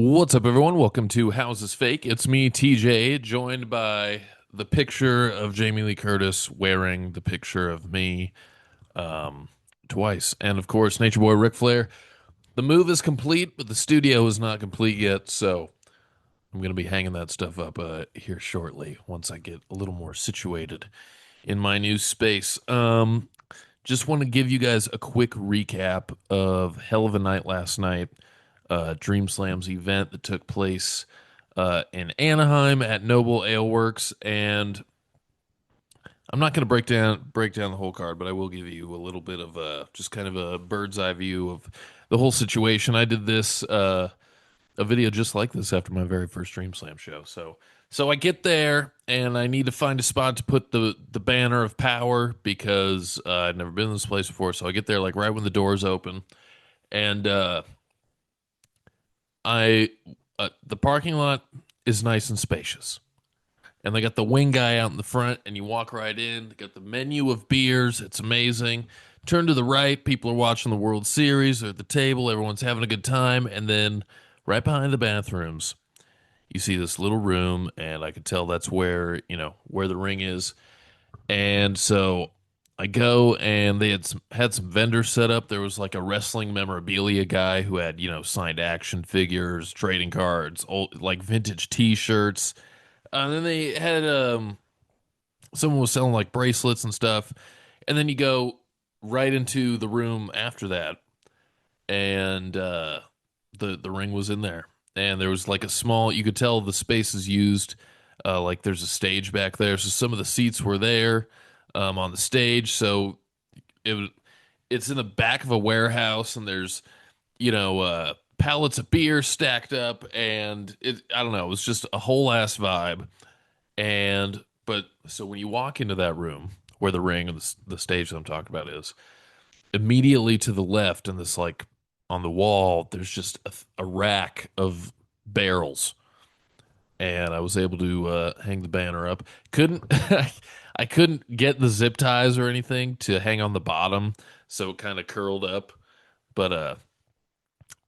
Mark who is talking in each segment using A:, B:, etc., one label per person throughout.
A: What's up, everyone? Welcome to How's This Fake? It's me, TJ, joined by the picture of Jamie Lee Curtis wearing the picture of me twice. And of course, Nature Boy Ric Flair. The move is complete, but the studio is not complete yet. So I'm going to be hanging that stuff up here shortly once I get a little more situated in my new space. Just want to give you guys a quick recap of Hell of a Night last night, Dream Slam's event that took place in Anaheim at Noble Ale Works, and I'm not going to break down the whole card, but I will give you a little bit of just kind of a bird's eye view of the whole situation. I did this a video just like this after my very first Dream Slam show. So I get there and I need to find a spot to put the banner of power because I'd never been in this place before. So I get there like right when the doors open, and I the parking lot is nice and spacious. And they got the wing guy out in the front, and you walk right in. They got the menu of beers. It's amazing. Turn to the right. People are watching the World Series. They're at the table. Everyone's having a good time. And then right behind the bathrooms, you see this little room, and I could tell that's where the ring is. And so I go, and they had some vendors set up. There was like a wrestling memorabilia guy who had signed action figures, trading cards, old like vintage T-shirts. And then they had someone was selling like bracelets and stuff. And then you go right into the room after that, and the ring was in there. And there was like a small, you could tell the space is used. Like there's a stage back there, so some of the seats were there on the stage. So it was, it's in the back of a warehouse, and there's pallets of beer stacked up, and I don't know, it was just a whole ass vibe. And but so when you walk into that room where the ring and the stage that I'm talking about is, immediately to the left and this like on the wall, there's just a rack of barrels, and I was able to hang the banner up. Couldn't I couldn't get the zip ties or anything to hang on the bottom, so it kind of curled up. But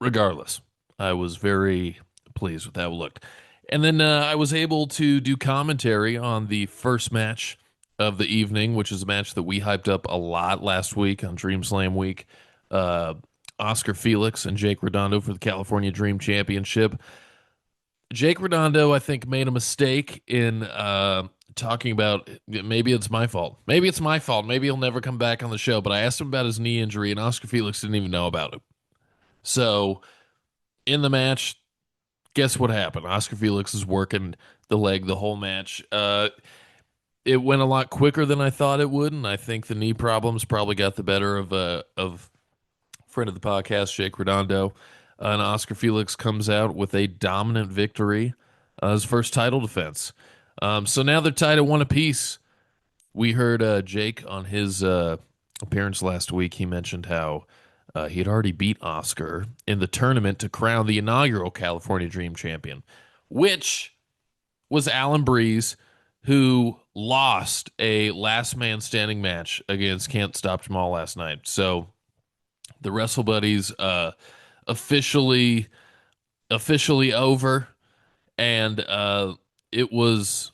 A: regardless, I was very pleased with how it looked. And then I was able to do commentary on the first match of the evening, which is a match that we hyped up a lot last week on Dream Slam Week. Uh, Oscar Felix and Jake Redondo for the California Dream Championship. Jake Redondo, I think, made a mistake in talking about maybe it's my fault. Maybe it's my fault. Maybe he'll never come back on the show. But I asked him about his knee injury, and Oscar Felix didn't even know about it. So in the match, guess what happened? Oscar Felix is working the leg the whole match. It went a lot quicker than I thought it would, and I think the knee problems probably got the better of friend of the podcast, Jake Redondo. And Oscar Felix comes out with a dominant victory, his first title defense. So now they're tied at one apiece. We heard Jake on his appearance last week. He mentioned how he had already beat Oscar in the tournament to crown the inaugural California Dream Champion, which was Alan Breeze, who lost a last man standing match against Can't Stop Jamal last night. So the Wrestle Buddies officially over, and it was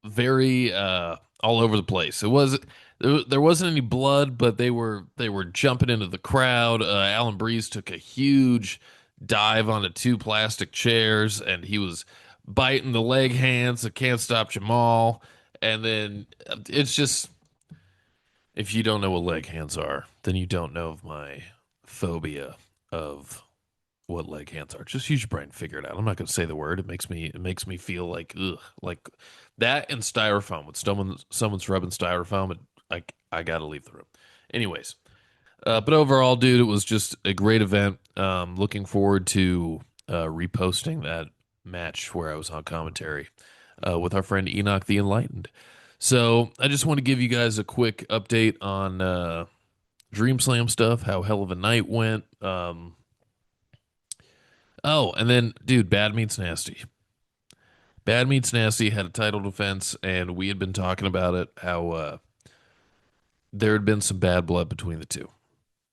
A: very all over the place. There wasn't any blood, but they were jumping into the crowd. Alan Breeze took a huge dive onto two plastic chairs, and he was biting the leg hands that Can't Stop Jamal. And then it's just, if you don't know what leg hands are, then you don't know of my phobia of what leg hands are. Just use your brain, figure it out. I'm not going to say the word. It makes me feel like ugh, like that and styrofoam. When someone's rubbing styrofoam, I got to leave the room. Anyways, but overall, dude, it was just a great event. Looking forward to reposting that match where I was on commentary with our friend Enoch the Enlightened. So I just want to give you guys a quick update on Dream Slam stuff, how Hell of a Night went. Oh, and then, dude, Bad Meets Nasty. Bad Meets Nasty had a title defense, and we had been talking about it, how there had been some bad blood between the two.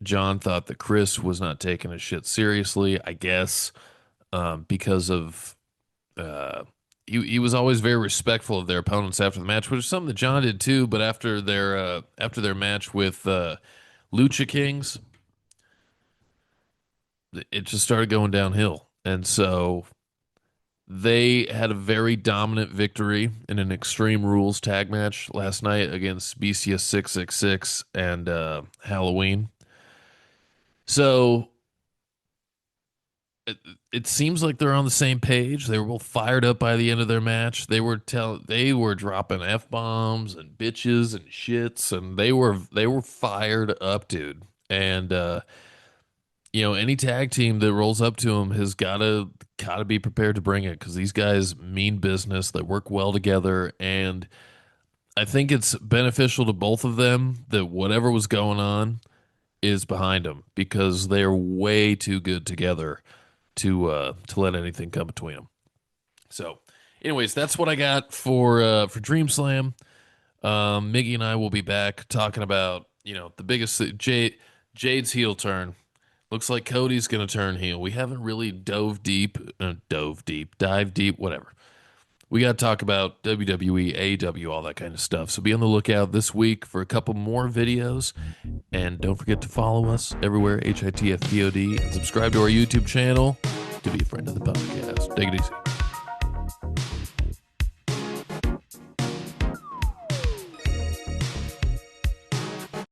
A: John thought that Chris was not taking his shit seriously, I guess, because of he was always very respectful of their opponents after the match, which is something that John did too. But after their match with Lucha Kings, it just started going downhill, and so they had a very dominant victory in an Extreme Rules tag match last night against BCS 666 and Halloween. So it, it seems like they're on the same page. They were both fired up by the end of their match. They were dropping F bombs and bitches and shits, and they were fired up, dude. And any tag team that rolls up to them has gotta be prepared to bring it because these guys mean business. They work well together, and I think it's beneficial to both of them that whatever was going on is behind them because they're way too good together to let anything come between them. So, anyways, that's what I got for Dream Slam. Miggy and I will be back talking about the biggest Jade's heel turn. Looks like Cody's gonna turn heel. We haven't really dive deep, whatever. We got to talk about WWE, AEW, all that kind of stuff. So be on the lookout this week for a couple more videos. And don't forget to follow us everywhere, HITFPOD, and subscribe to our YouTube channel to be a friend of the podcast. Take it easy.